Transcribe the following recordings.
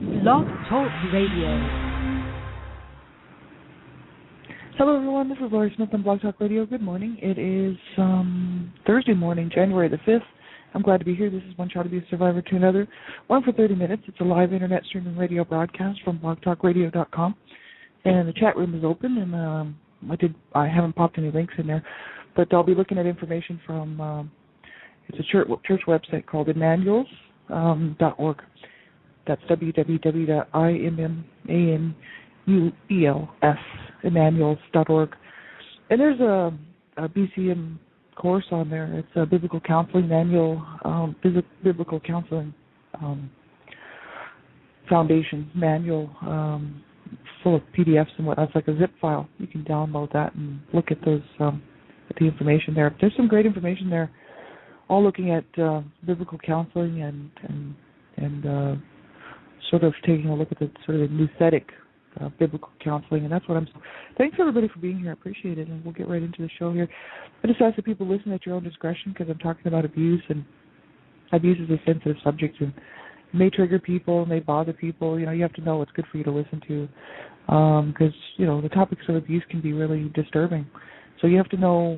Blog Talk Radio. Hello, everyone. This is Laurie Smith on Blog Talk Radio. Good morning. It is Thursday morning, January the 5th. I'm glad to be here. This is One Child to be a Survivor to Another. One for 30 minutes. It's a live internet streaming radio broadcast from blogtalkradio.com. And the chat room is open, and I haven't popped any links in there, but I'll be looking at information from it's a church website called Emmanuels.org. That's www.immanuels, Emmanuels.org. And there's a BCM course on there. It's a biblical counseling manual, biblical counseling foundation manual, full of PDFs and whatnot. It's like a zip file. You can download that and look at those, at the information there. There's some great information there, all looking at biblical counseling and sort of taking a look at the sort of nouthetic biblical counseling, and that's what I'm. Thanks everybody for being here. I appreciate it, and we'll get right into the show here. I just ask that people listen at your own discretion because I'm talking about abuse, and abuse is a sensitive subject and it may trigger people, may bother people. You know, you have to know what's good for you to listen to because the topics of abuse can be really disturbing. So you have to know,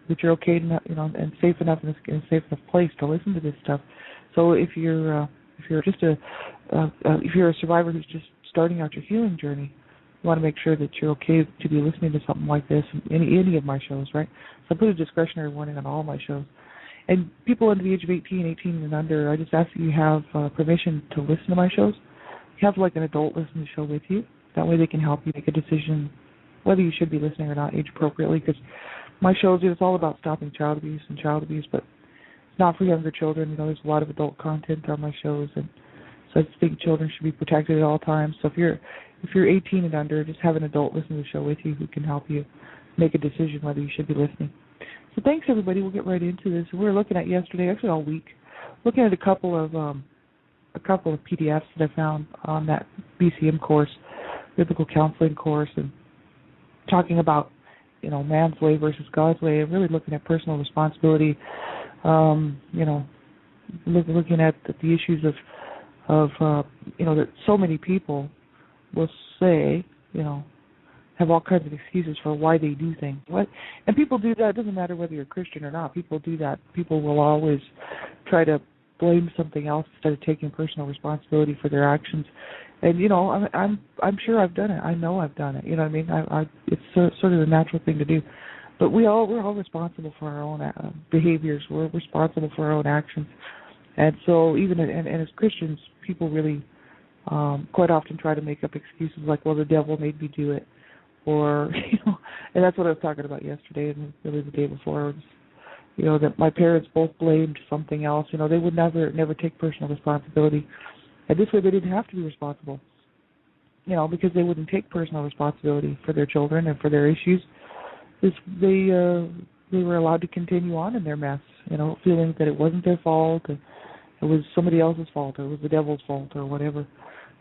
that you're okay, and safe enough in a safe enough place to listen to this stuff. So if you're just if you're a survivor who's just starting out your healing journey, you want to make sure that you're okay to be listening to something like this in any of my shows, right? So I put a discretionary warning on all my shows. And people under the age of 18 and under, I just ask that you have permission to listen to my shows. You have like an adult listen to the show with you. That way they can help you make a decision whether you should be listening or not age appropriately, because my shows, it's all about stopping child abuse, but it's not for younger children. There's a lot of adult content on my shows, and so I just think children should be protected at all times. So if you're 18 and under, just have an adult listen to the show with you who can help you make a decision whether you should be listening. So thanks everybody. We'll get right into this. We were looking at yesterday, actually all week, looking at a couple of PDFs that I found on that BCM course, biblical counseling course, and talking about man's way versus God's way, and really looking at personal responsibility. Looking at the issues of that so many people will say, have all kinds of excuses for why they do things. And people do that. It doesn't matter whether you're a Christian or not. People do that. People will always try to blame something else instead of taking personal responsibility for their actions. And I'm sure I've done it. I know I've done it. You know what I mean? It's sort of a natural thing to do. But we're all responsible for our own behaviors. We're responsible for our own actions. And so even and as Christians, people really quite often try to make up excuses like, well, the devil made me do it, or and that's what I was talking about yesterday and really the day before. That my parents both blamed something else. They would never take personal responsibility, and this way they didn't have to be responsible. Because they wouldn't take personal responsibility for their children and for their issues. They were allowed to continue on in their mess. Feeling that it wasn't their fault, and it was somebody else's fault, or it was the devil's fault, or whatever.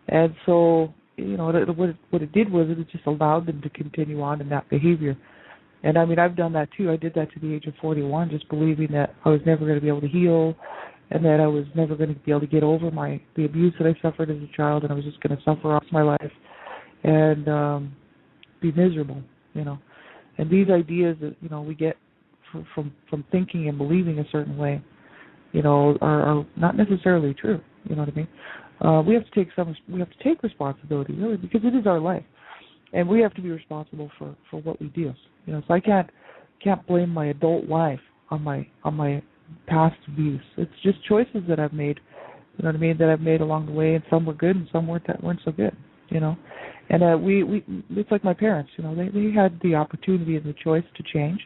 And so, what it did was it just allowed them to continue on in that behavior. And I mean, I've done that too. I did that to the age of 41, just believing that I was never going to be able to heal, and that I was never going to be able to get over the abuse that I suffered as a child, and I was just going to suffer off my life and be miserable. And these ideas that we get from thinking and believing a certain way, are not necessarily true. You know what I mean? We have to take responsibility, really, because it is our life, and we have to be responsible for what we do. So I can't blame my adult life on my past abuse. It's just choices that I've made. You know what I mean? That I've made along the way, and some were good, and some weren't so good. And we it's like my parents. They had the opportunity and the choice to change.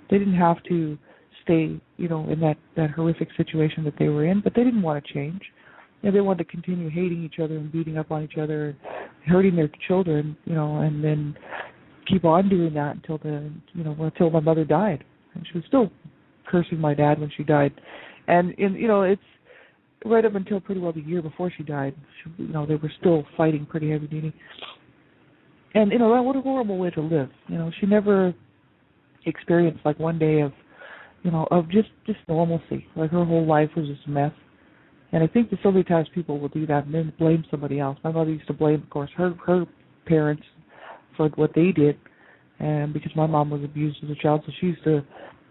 They didn't have to stay, in that horrific situation that they were in, but they didn't want to change. They wanted to continue hating each other and beating up on each other, and hurting their children, and then keep on doing that until my mother died. And she was still cursing my dad when she died. And it's right up until pretty well the year before she died. They were still fighting pretty heavy duty. And what a horrible way to live. She never experienced like one day of just normalcy. Like her whole life was just a mess. And I think that so many times people will do that and then blame somebody else. My mother used to blame, of course, her parents for what they did, and because my mom was abused as a child, so she used to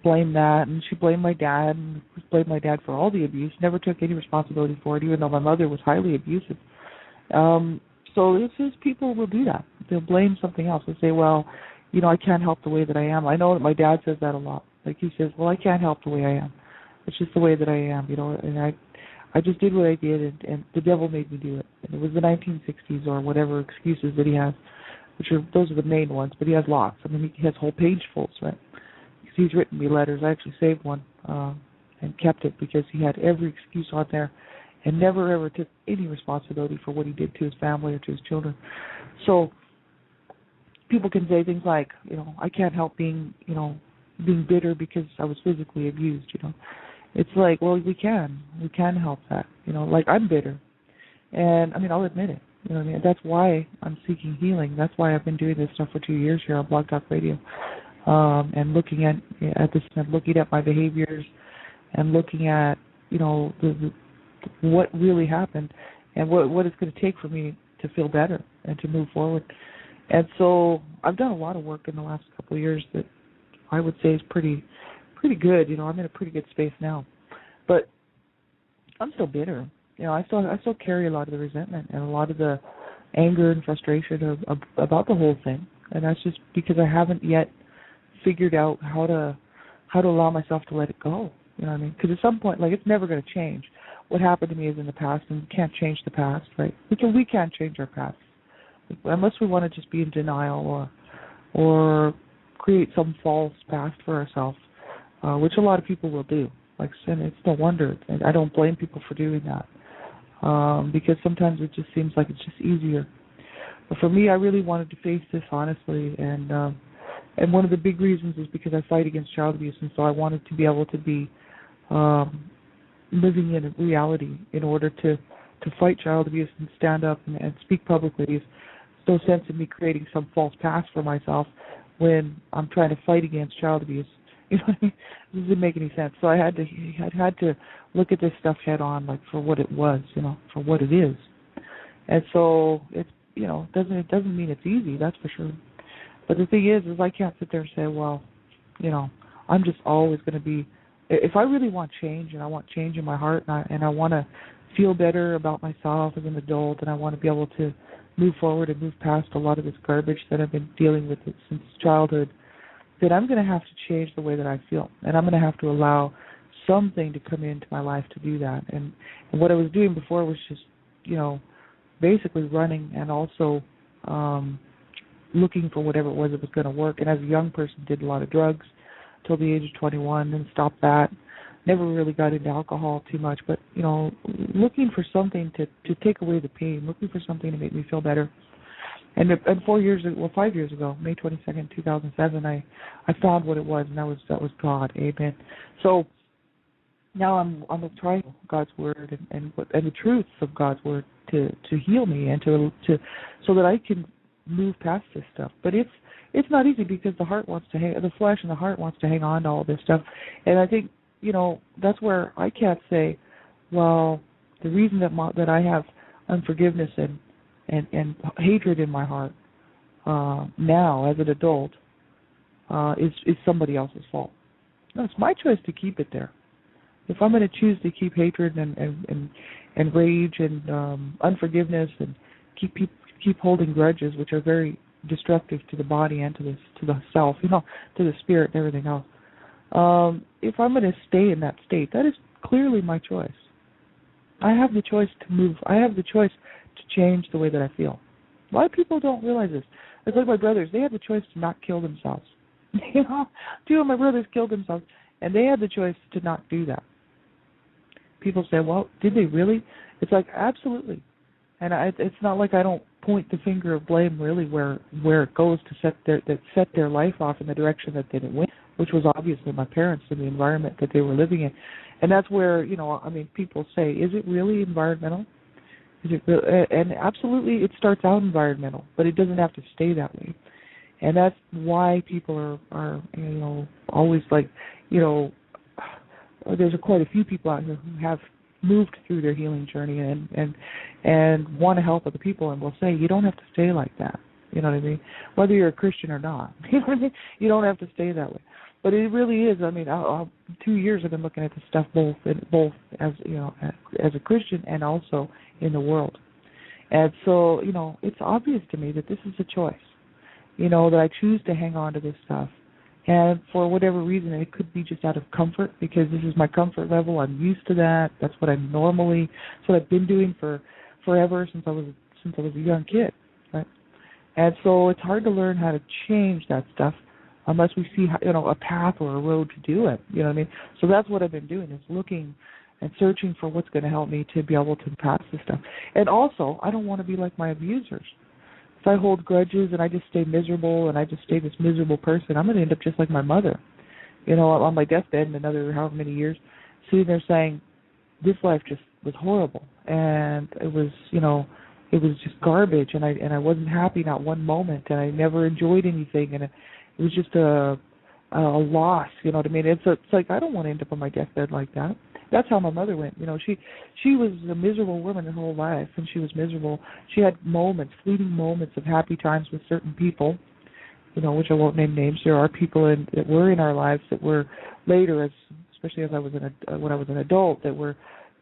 blame that, and she blamed my dad, and blamed my dad for all the abuse, never took any responsibility for it, even though my mother was highly abusive. So it's just people will do that. They'll blame something else and say, well, I can't help the way that I am. I know that my dad says that a lot. Like he says, well, I can't help the way I am. It's just the way that I am, and I just did what I did, and the devil made me do it. And it was the 1960s or whatever excuses that he has, those are the main ones, but he has lots. I mean, he has whole pagefuls, right? Because he's written me letters. I actually saved one and kept it because he had every excuse on there and never ever took any responsibility for what he did to his family or to his children. So people can say things like, I can't help being bitter because I was physically abused, It's like, well, we can help that, like I'm bitter. And I mean, I'll admit it, that's why I'm seeking healing. That's why I've been doing this stuff for 2 years here on Blog Talk Radio, and looking at this, and looking at my behaviors, and looking at, what really happened, and what it's going to take for me to feel better and to move forward. And so I've done a lot of work in the last couple of years that I would say is pretty good. I'm in a pretty good space now, but I'm still bitter. I still carry a lot of the resentment and a lot of the anger and frustration about the whole thing, and that's just because I haven't yet figured out how to allow myself to let it go. You know what I mean? Because at some point, like, it's never going to change. What happened to me is in the past, and we can't change the past, right? Because we can't change our past unless we want to just be in denial or create some false past for ourselves, which a lot of people will do. And it's no wonder. And I don't blame people for doing that, because sometimes it just seems like it's just easier. But for me, I really wanted to face this honestly, and one of the big reasons is because I fight against child abuse, and so I wanted to be able to be living in reality in order to fight child abuse and stand up and speak publicly. There's no sense in me creating some false past for myself when I'm trying to fight against child abuse. You know what I mean? It doesn't make any sense. So I had to look at this stuff head on, like, for what it was, for what it is. And so it doesn't mean it's easy, that's for sure. But the thing is I can't sit there and say, well, I'm just always going to be. If I really want change, and I want change in my heart, and I want to feel better about myself as an adult, and I want to be able to move forward and move past a lot of this garbage that I've been dealing with since childhood, then I'm going to have to change the way that I feel, and I'm going to have to allow something to come into my life to do that. And what I was doing before was just, basically running and also looking for whatever it was that was going to work. And as a young person, did a lot of drugs till the age of 21, and stopped that. Never really got into alcohol too much, but looking for something to take away the pain, looking for something to make me feel better. And 5 years ago, May 22nd, 2007, I found what it was, and that was God. Amen. So now I'm trying God's word and the truths of God's word to heal me and to so that I can move past this stuff. But it's not easy because the flesh and the heart wants to hang on to all this stuff. And I think, that's where I can't say, well, the reason that I have unforgiveness and hatred in my heart now as an adult is somebody else's fault. No, it's my choice to keep it there. If I'm going to choose to keep hatred and rage and unforgiveness and keep holding grudges, which are very destructive to the body and to the self, to the spirit and everything else. If I'm going to stay in that state, that is clearly my choice. I have the choice to move. I have the choice to change the way that I feel. A lot of people don't realize this. It's like my brothers. They had the choice to not kill themselves. Two of my brothers killed themselves, and they had the choice to not do that. People say, well, did they really? It's like, absolutely. And it's not like I don't point the finger of blame really where it goes to set their life off in the direction that they didn't win, which was obviously my parents and the environment that they were living in. And that's where, people say, is it really environmental? Is it really? And absolutely it starts out environmental, but it doesn't have to stay that way. And that's why people are always like, there's quite a few people out here who have moved through their healing journey and want to help other people, and will say, you don't have to stay like that. You know what I mean? Whether you're a Christian or not, you know what I mean? You don't have to stay that way. But it really is. I mean, 2 years I've been looking at this stuff both as as a Christian and also in the world. And so, it's obvious to me that this is a choice. That I choose to hang on to this stuff. And for whatever reason, it could be just out of comfort, because this is my comfort level. I'm used to that. That's what that's what I've been doing forever since I was a young kid, right? And so it's hard to learn how to change that stuff unless we see, a path or a road to do it. You know what I mean? So that's what I've been doing, is looking and searching for what's going to help me to be able to pass this stuff. And also, I don't want to be like my abusers. If I hold grudges and I just stay miserable and I just stay this miserable person, I'm going to end up just like my mother. On my deathbed in another however many years, sitting there saying, this life just was horrible, and it was just garbage, and I wasn't happy not one moment, and I never enjoyed anything, and it was just a loss. You know what I mean? It's like, I don't want to end up on my deathbed like that. That's how my mother went. She was a miserable woman her whole life, and she was miserable. She had fleeting moments of happy times with certain people, which I won't name names. There are people that were in our lives that were later, especially as when I was an adult, that were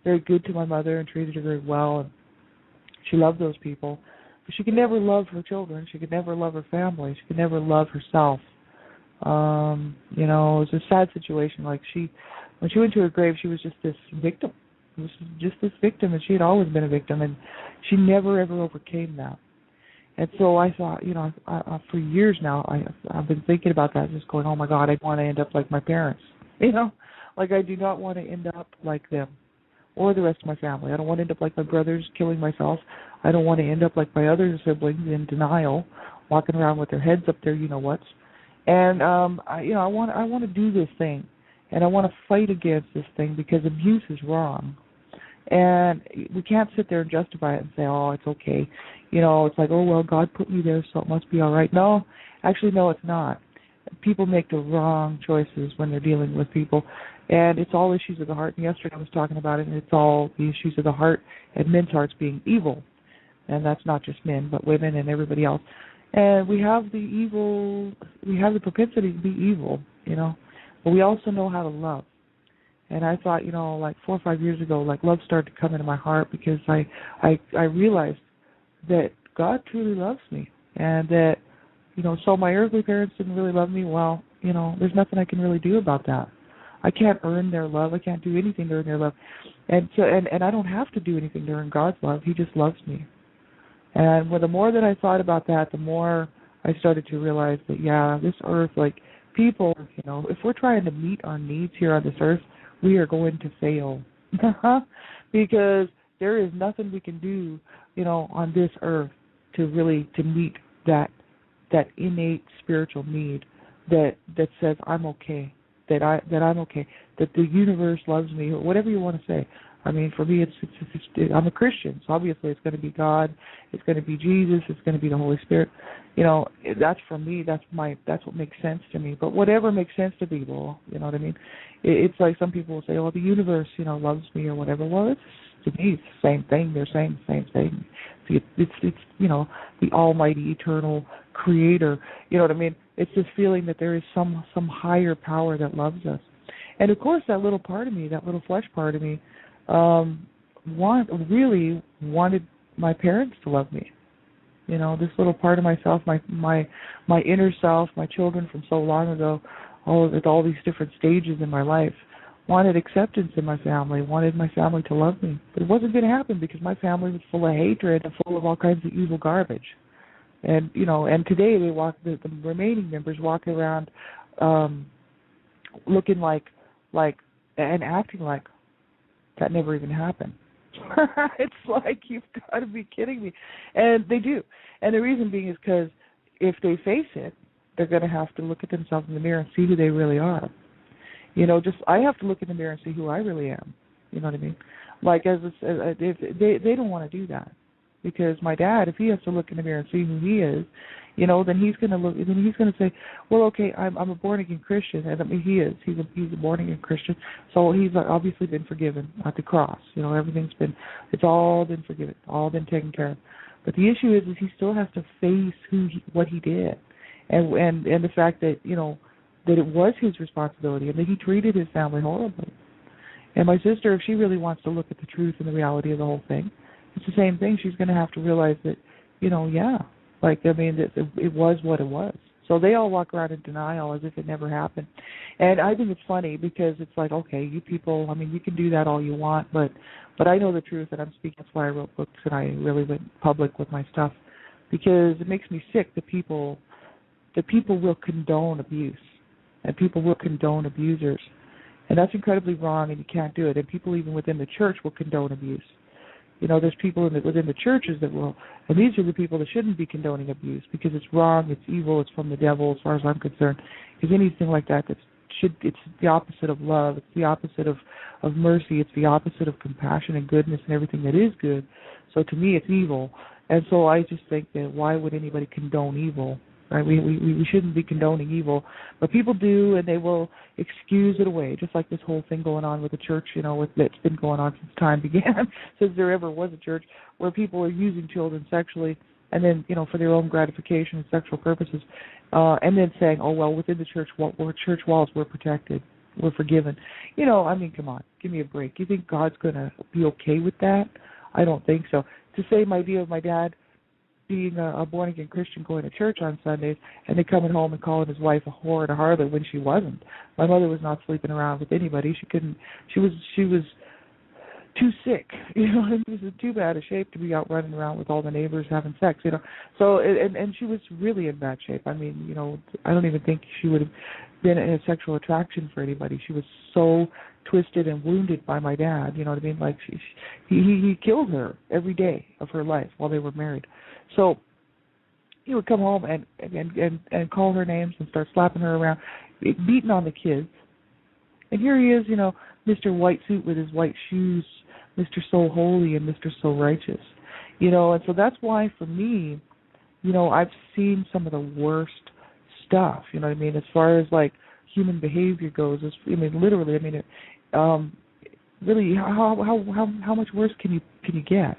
very good to my mother and treated her very well, and she loved those people. But she could never love her children. She could never love her family. She could never love herself. It was a sad situation. Like, when she went to her grave, she was just this victim. It was just this victim, and she had always been a victim, and she never, ever overcame that. And so I thought, for years now, I've been thinking about that, just going, oh, my God, I want to end up like my parents. Like, I do not want to end up like them or the rest of my family. I don't want to end up like my brothers, killing myself. I don't want to end up like my other siblings, in denial, walking around with their heads up there, you-know-whats. And, I want to do this thing. And I want to fight against this thing, because abuse is wrong. And we can't sit there and justify it and say, oh, it's okay. It's like, oh, well, God put me there, so it must be all right. No, actually, no, it's not. People make the wrong choices when they're dealing with people. And it's all issues of the heart. And yesterday I was talking about it, and it's all the issues of the heart and men's hearts being evil. And that's not just men, but women and everybody else. And we have the propensity to be evil, But we also know how to love. And I thought, like 4 or 5 years ago, like, love started to come into my heart, because I realized that God truly loves me, and that, so my earthly parents didn't really love me. Well, there's nothing I can really do about that. I can't earn their love. I can't do anything to earn their love. And so, and I don't have to do anything to earn God's love. He just loves me. And the more that I thought about that, the more I started to realize that, this earth, like, people, if we're trying to meet our needs here on this earth, we are going to fail. Because there is nothing we can do, on this earth to meet that innate spiritual need that says, I'm okay, that I'm okay, that the universe loves me, or whatever you want to say. I mean, for me, it's I'm a Christian, so obviously it's going to be God, it's going to be Jesus, it's going to be the Holy Spirit. That's for me. That's what makes sense to me. But whatever makes sense to people, you know what I mean? It's like some people will say, "Oh, the universe, loves me," or whatever. Well, to me, it's the same thing. They're saying the same thing. It's the Almighty, Eternal Creator. You know what I mean? It's this feeling that there is some higher power that loves us. And of course, that little part of me, that little flesh part of me, really wanted my parents to love me. This little part of myself, my inner self, my children from so long ago, all these different stages in my life, wanted acceptance in my family, wanted my family to love me. But it wasn't going to happen, because my family was full of hatred and full of all kinds of evil garbage. And and today the remaining members walk around looking like and acting like that never even happened. It's like, you've got to be kidding me. And they do. And the reason being is because if they face it, they're going to have to look at themselves in the mirror and see who they really are. I have to look in the mirror and see who I really am. You know what I mean? Like, if they don't want to do that. Because my dad, if he has to look in the mirror and see who he is, then he's going to look, then he's going to say, well, okay, I'm a born again Christian, and I mean he's a born again Christian, so he's obviously been forgiven at the cross. It's all been forgiven, all been taken care of. But the issue is he still has to face what he did, and the fact that that it was his responsibility and that he treated his family horribly. And my sister, if she really wants to look at the truth and the reality of the whole thing, it's the same thing. She's going to have to realize that, it was what it was. So they all walk around in denial as if it never happened. And I think it's funny because it's like, okay, you people, you can do that all you want, but I know the truth and I'm speaking. That's why I wrote books and I really went public with my stuff, because it makes me sick that people will condone abuse and people will condone abusers. And that's incredibly wrong, and you can't do it. And people even within the church will condone abuse. There's people within the churches that will, and these are the people that shouldn't be condoning abuse because it's wrong, it's evil, it's from the devil as far as I'm concerned. Because anything like that, it's the opposite of love, it's the opposite of mercy, it's the opposite of compassion and goodness and everything that is good. So to me, it's evil. And so I just think that why would anybody condone evil? Right? We shouldn't be condoning evil, but people do, and they will excuse it away, just like this whole thing going on with the church, that's been going on since time began, since there ever was a church, where people are using children sexually, and then, for their own gratification and sexual purposes, and then saying, oh, well, within the church walls, we're protected, we're forgiven. Come on, give me a break. You think God's going to be okay with that? I don't think so. To say my deal with my dad, being a born-again Christian going to church on Sundays and then coming home and calling his wife a whore and a harlot when she wasn't. My mother was not sleeping around with anybody. She was too sick, she was in too bad a shape to be out running around with all the neighbors having sex, So, and she was really in bad shape. I don't even think she would have been a sexual attraction for anybody. She was so twisted and wounded by my dad, Like he killed her every day of her life while they were married. So he would come home and call her names and start slapping her around, beating on the kids. And here he is, Mr. White Suit with his white shoes, Mr. So Holy and Mr. So Righteous. And so that's why for me, I've seen some of the worst stuff, as far as like human behavior goes. Literally, really, how much worse can you get?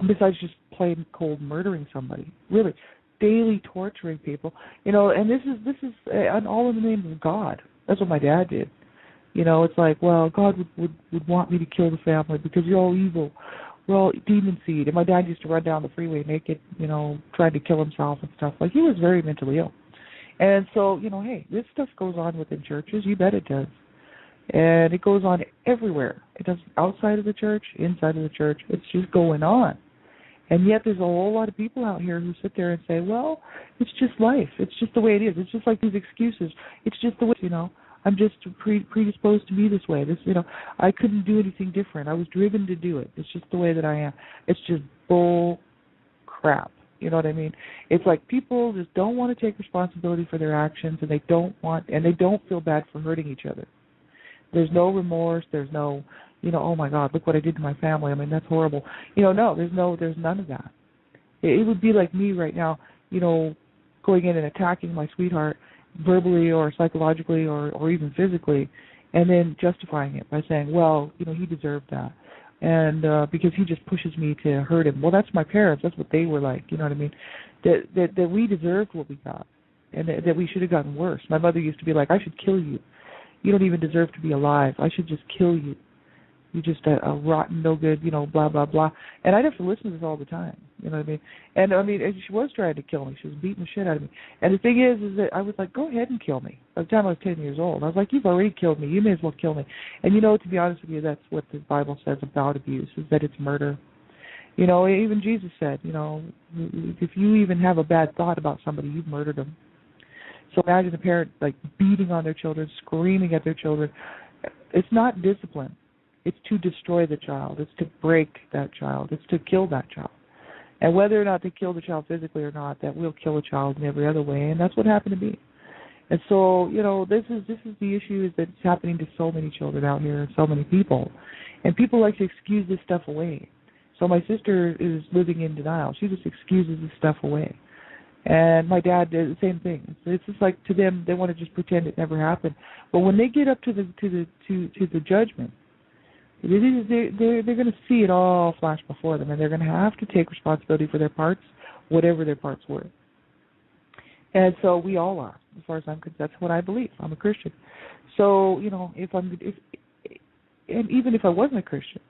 Besides just plain cold murdering somebody, really, daily torturing people, and this is all in the name of God. That's what my dad did. It's like, well, God would want me to kill the family because you're all evil. We're all demon seed. And my dad used to run down the freeway naked, trying to kill himself and stuff. Like, he was very mentally ill. And so, hey, this stuff goes on within churches. You bet it does. And it goes on everywhere. It does outside of the church, inside of the church. It's just going on. And yet there's a whole lot of people out here who sit there and say, well, it's just life. It's just the way it is. It's just like these excuses. It's just the way, I'm just predisposed to be this way. I couldn't do anything different. I was driven to do it. It's just the way that I am. It's just bull crap. You know what I mean? It's like people just don't want to take responsibility for their actions, and they don't feel bad for hurting each other. There's no remorse. There's no, oh my God, look what I did to my family. That's horrible. No, there's none of that. It would be like me right now, going in and attacking my sweetheart verbally or psychologically or even physically, and then justifying it by saying, well, he deserved that. And because he just pushes me to hurt him. Well, that's my parents. That's what they were like. You know what I mean? That we deserved what we got, and that we should have gotten worse. My mother used to be like, I should kill you. You don't even deserve to be alive. I should just kill you. You're just a rotten, no good, blah, blah, blah. And I'd have to listen to this all the time. You know what I mean? And she was trying to kill me. She was beating the shit out of me. And the thing is that I was like, go ahead and kill me. By the time I was 10 years old, I was like, you've already killed me. You may as well kill me. And to be honest with you, that's what the Bible says about abuse, is that it's murder. Even Jesus said, if you even have a bad thought about somebody, you've murdered them. So imagine a parent like beating on their children, screaming at their children. It's not discipline. It's to destroy the child. It's to break that child. It's to kill that child. And whether or not they kill the child physically or not, that will kill a child in every other way. And that's what happened to me. And so, this is the issue, is that it's happening to so many children out here and so many people. And people like to excuse this stuff away. So my sister is living in denial. She just excuses this stuff away. And my dad did the same thing. It's just like, to them, they want to just pretend it never happened. But when they get up to the judgment, they're going to see it all flash before them, and they're going to have to take responsibility for their parts, whatever their parts were. And so we all are, as far as I'm concerned. That's what I believe. I'm a Christian. So, and even if I wasn't a Christian,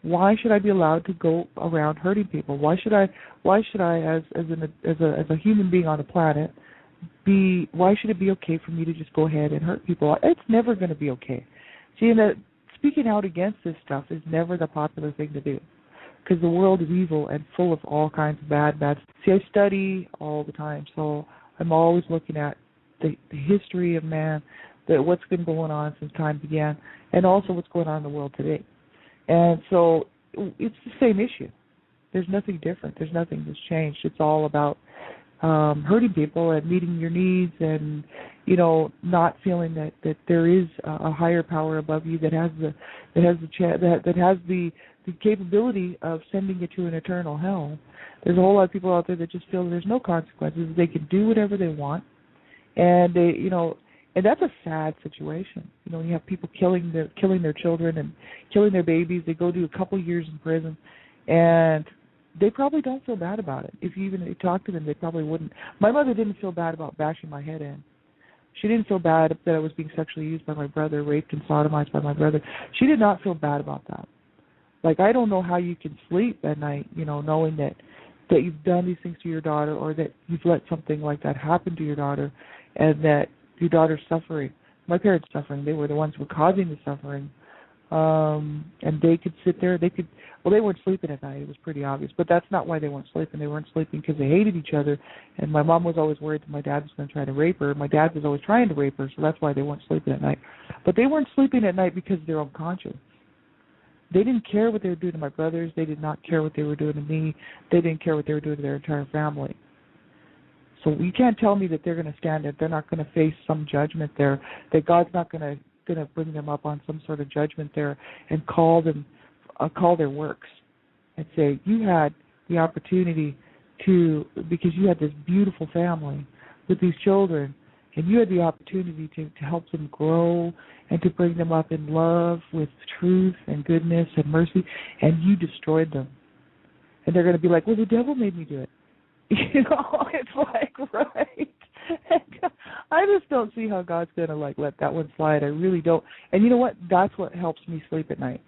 why should I be allowed to go around hurting people? Why should I, as a human being on the planet, why should it be okay for me to just go ahead and hurt people? It's never going to be okay. See, and that speaking out against this stuff is never the popular thing to do, because the world is evil and full of all kinds of bad. See, I study all the time, so I'm always looking at the history of man, what's been going on since time began, and also what's going on in the world today. And so it's the same issue. There's nothing different. There's nothing that's changed. It's all about hurting people and meeting your needs, and not feeling that there is a higher power above you that has the capability of sending you to an eternal hell. There's a whole lot of people out there that just feel there's no consequences. They can do whatever they want, and and that's a sad situation. You have people killing their children and killing their babies. They go to a couple years in prison, and they probably don't feel bad about it. If you even talk to them, they probably wouldn't. My mother didn't feel bad about bashing my head in. She didn't feel bad that I was being sexually used by my brother, raped and sodomized by my brother. She did not feel bad about that. Like, I don't know how you can sleep at night, knowing that you've done these things to your daughter, or that you've let something like that happen to your daughter, and that your daughter's suffering. My parents suffering. They were the ones who were causing the suffering. And they could sit there. They weren't sleeping at night. It was pretty obvious. But that's not why they weren't sleeping. They weren't sleeping because they hated each other. And my mom was always worried that my dad was going to try to rape her. My dad was always trying to rape her, so that's why they weren't sleeping at night. But they weren't sleeping at night because of their own conscience. They didn't care what they were doing to my brothers. They did not care what they were doing to me. They didn't care what they were doing to their entire family. So you can't tell me that they're going to stand there. They're not going to face some judgment there, that God's not going to bring them up on some sort of judgment there and call their works and say, you had the opportunity to, because you had this beautiful family with these children, and you had the opportunity to help them grow and to bring them up in love with truth and goodness and mercy, and you destroyed them. And they're going to be like, well, the devil made me do it. It's like, right. I just don't see how God's going to, let that one slide. I really don't. And you know what? That's what helps me sleep at night,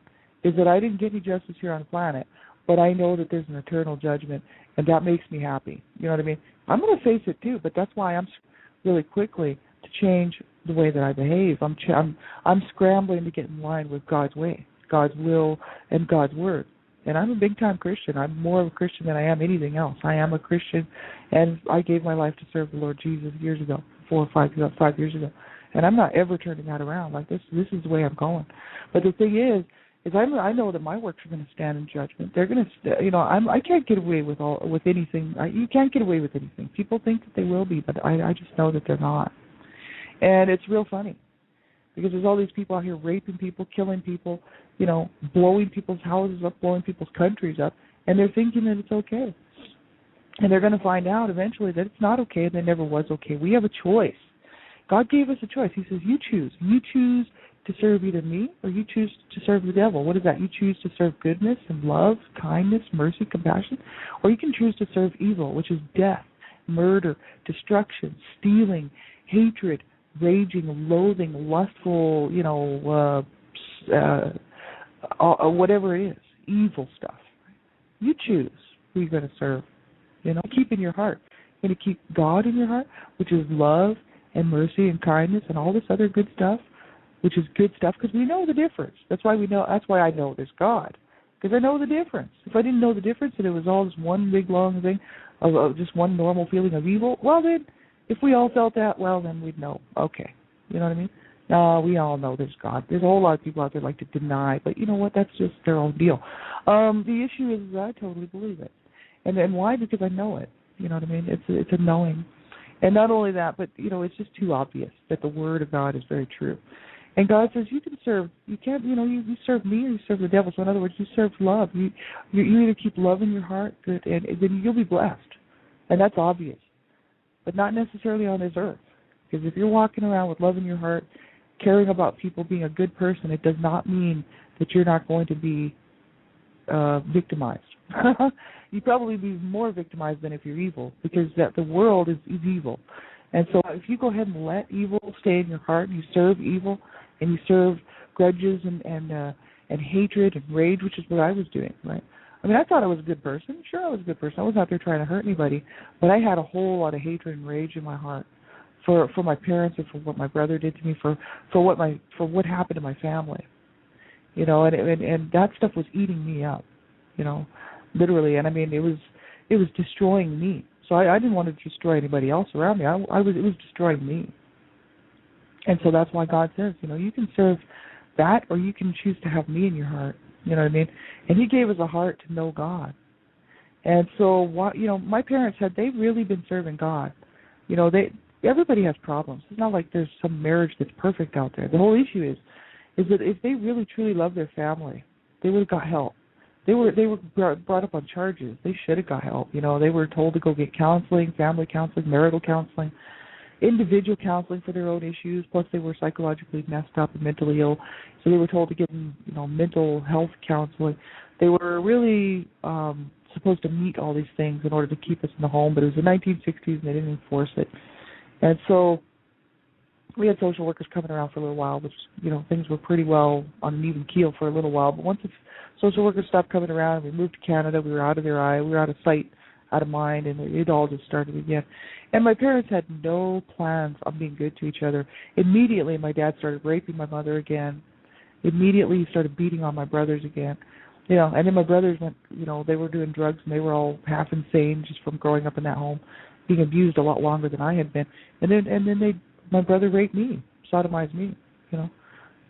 is that I didn't get any justice here on the planet, but I know that there's an eternal judgment, and that makes me happy. You know what I mean? I'm going to face it, too, but that's why I'm really quickly to change the way that I behave. I'm scrambling to get in line with God's way, God's will, and God's word. And I'm a big-time Christian. I'm more of a Christian than I am anything else. I am a Christian, and I gave my life to serve the Lord Jesus years ago, 5 years ago. And I'm not ever turning that around. Like, this is the way I'm going. But the thing is I know that my works are going to stand in judgment. They're going to, I can't get away with anything. You can't get away with anything. People think that they will be, but I just know that they're not. And it's real funny, because there's all these people out here raping people, killing people, blowing people's houses up, blowing people's countries up, and they're thinking that it's okay. And they're going to find out eventually that it's not okay, and it never was okay. We have a choice. God gave us a choice. He says, you choose. You choose to serve either me, or you choose to serve the devil. What is that? You choose to serve goodness and love, kindness, mercy, compassion, or you can choose to serve evil, which is death, murder, destruction, stealing, hatred, raging, loathing, lustful, whatever it is, evil stuff. You choose who you're going to serve. Keep in your heart. You're going to keep God in your heart, which is love and mercy and kindness and all this other good stuff, which is good stuff, because we know the difference. That's why I know there's God, because I know the difference. If I didn't know the difference and it was all just one big long thing of just one normal feeling of evil, well then, if we all felt that, well then we'd know. Okay, you know what I mean? No, we all know there's God. There's a whole lot of people out there like to deny, but you know what? That's just their own deal. The issue is I totally believe it, and why? Because I know it. You know what I mean? It's a knowing, and not only that, but it's just too obvious that the Word of God is very true. And God says you can serve. You can't. You serve me or you serve the devil. So in other words, you serve love. You either keep love in your heart, and then you'll be blessed. And that's obvious, but not necessarily on this earth. Because if you're walking around with love in your heart, caring about people, being a good person, it does not mean that you're not going to be victimized. You'd probably be more victimized than if you're evil, because that the world is evil. And so if you go ahead and let evil stay in your heart, and you serve evil, and you serve grudges and hatred and rage, which is what I was doing, right? I mean, I thought I was a good person. Sure, I was a good person. I wasn't out there trying to hurt anybody, but I had a whole lot of hatred and rage in my heart for my parents and for what my brother did to me, for what happened to my family, you know, and that stuff was eating me up, you know, literally. And I mean, it was destroying me. So I didn't want to destroy anybody else around me. It was destroying me. And so that's why God says, you know, you can serve that, or you can choose to have me in your heart. You know what I mean? And He gave us a heart to know God. And so, you know, my parents, had they really been serving God, you know, everybody has problems. It's not like there's some marriage that's perfect out there. The whole issue is that if they really truly love their family, they would have got help. They were brought up on charges. They should have got help. You know, they were told to go get counseling, family counseling, marital counseling, individual counseling for their own issues. Plus, they were psychologically messed up and mentally ill, so they were told to get, you know, mental health counseling. They were really supposed to meet all these things in order to keep us in the home, but it was the 1960s and they didn't enforce it. And so we had social workers coming around for a little while, which, you know, things were pretty well on an even keel for a little while. But once the social workers stopped coming around, we moved to Canada, we were out of their eye, we were out of sight, out of mind, and it all just started again. And my parents had no plans on being good to each other. Immediately, my dad started raping my mother again. Immediately, he started beating on my brothers again. You know, and then my brothers went, you know, they were doing drugs, and they were all half insane just from growing up in that home, being abused a lot longer than I had been. And then my brother raped me, sodomized me, you know.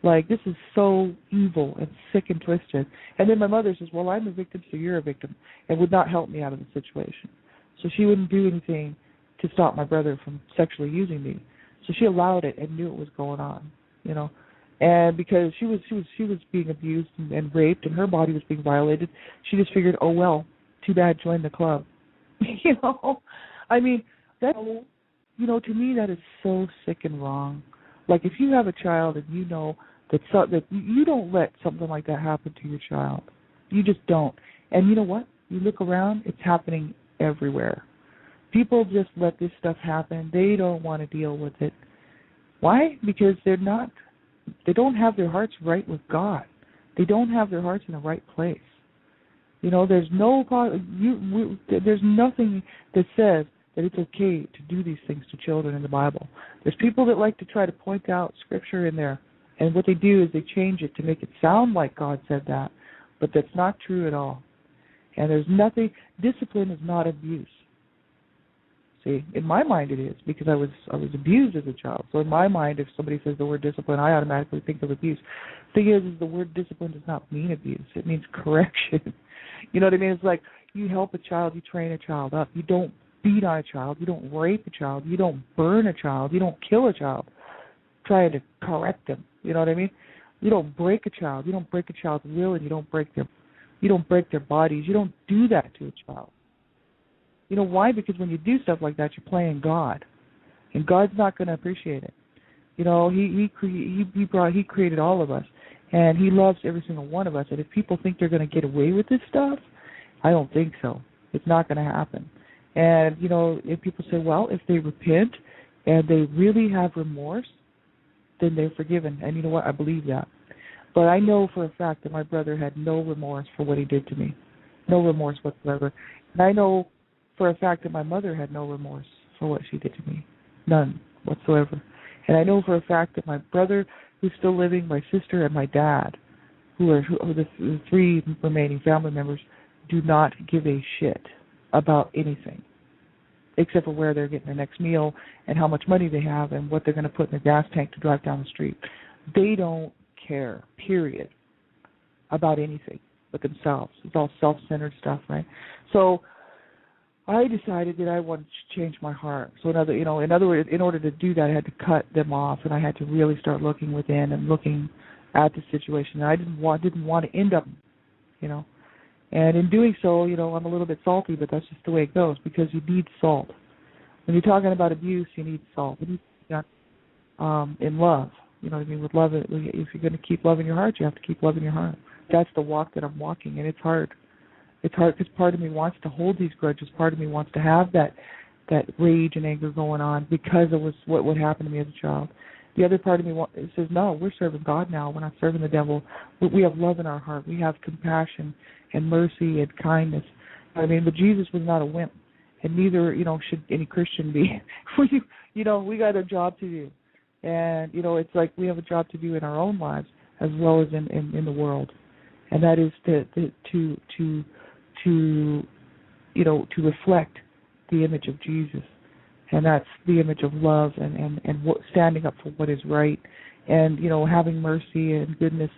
Like, this is so evil and sick and twisted. And then my mother says, well, I'm a victim, so you're a victim, and would not help me out of the situation. So she wouldn't do anything to stop my brother from sexually using me. So she allowed it and knew it was going on, you know. And because she was being abused and raped, and her body was being violated, she just figured, oh, well, too bad, join the club. You know? I mean, that, you know, to me that is so sick and wrong. Like, if you have a child and you know that you don't let something like that happen to your child. You just don't. And you know what? You look around, it's happening everywhere. People just let this stuff happen. They don't want to deal with it. Why? Because they don't have their hearts right with God. They don't have their hearts in the right place. You know, there's nothing that says that it's okay to do these things to children in the Bible. There's people that like to try to point out Scripture in there, and what they do is they change it to make it sound like God said that, but that's not true at all. And there's nothing, discipline is not abuse. See, in my mind it is, because I was abused as a child. So in my mind, if somebody says the word discipline, I automatically think of abuse. The thing is the word discipline does not mean abuse. It means correction. You know what I mean? It's like you help a child, you train a child up. You don't beat on a child. You don't rape a child. You don't burn a child. You don't kill a child trying to correct them. You know what I mean? You don't break a child. You don't break a child's will, and you don't break their bodies. You don't do that to a child. You know why? Because when you do stuff like that, you're playing God, and God's not going to appreciate it. You know, He created all of us, and He loves every single one of us. And if people think they're going to get away with this stuff, I don't think so. It's not going to happen. And, you know, if people say, well, if they repent and they really have remorse, then they're forgiven. And you know what? I believe that. But I know for a fact that my brother had no remorse for what he did to me. No remorse whatsoever. And I know for a fact that my mother had no remorse for what she did to me. None whatsoever. And I know for a fact that my brother, who's still living, my sister, and my dad, who are the three remaining family members, do not give a shit about anything except for where they're getting their next meal and how much money they have and what they're going to put in their gas tank to drive down the street. They don't care, period, about anything but themselves. It's all self-centered stuff, right? So I decided that I wanted to change my heart. So in other words, in order to do that, I had to cut them off, and I had to really start looking within and looking at the situation. And I didn't want to end up, you know. And in doing so, I'm a little bit salty, but that's just the way it goes, because you need salt. When you're talking about abuse, you need salt. You need that in love. You know what I mean? With love, if you're going to keep love in your heart, you have to keep love in your heart. That's the walk that I'm walking, and it's hard. It's hard because part of me wants to hold these grudges. Part of me wants to have that rage and anger going on because it was what happened to me as a child. The other part of me says, no, we're serving God now. We're not serving the devil. We have love in our heart. We have compassion and mercy and kindness. I mean, but Jesus was not a wimp, and neither, should any Christian be. We got a job to do. And, it's like we have a job to do in our own lives as well as in the world. And that is to reflect the image of Jesus. And that's the image of love and standing up for what is right, and having mercy and goodness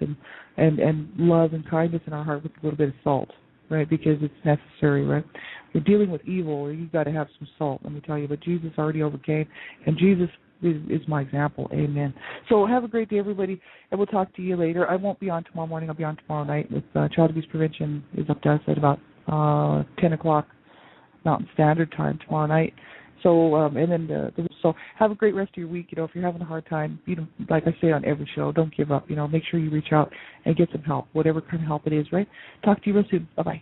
and love and kindness in our heart with a little bit of salt, right? Because it's necessary, right? We're dealing with evil, you've got to have some salt, let me tell you. But Jesus already overcame, and Jesus is my example. Amen. So have a great day, everybody, and we'll talk to you later. I won't be on tomorrow morning. I'll be on tomorrow night with Child Abuse Prevention is up to us at about 10 o'clock Mountain Standard Time tomorrow night. So, and then, so have a great rest of your week. If you're having a hard time, like I say on every show, don't give up. Make sure you reach out and get some help, whatever kind of help it is, right? Talk to you real soon. Bye-bye.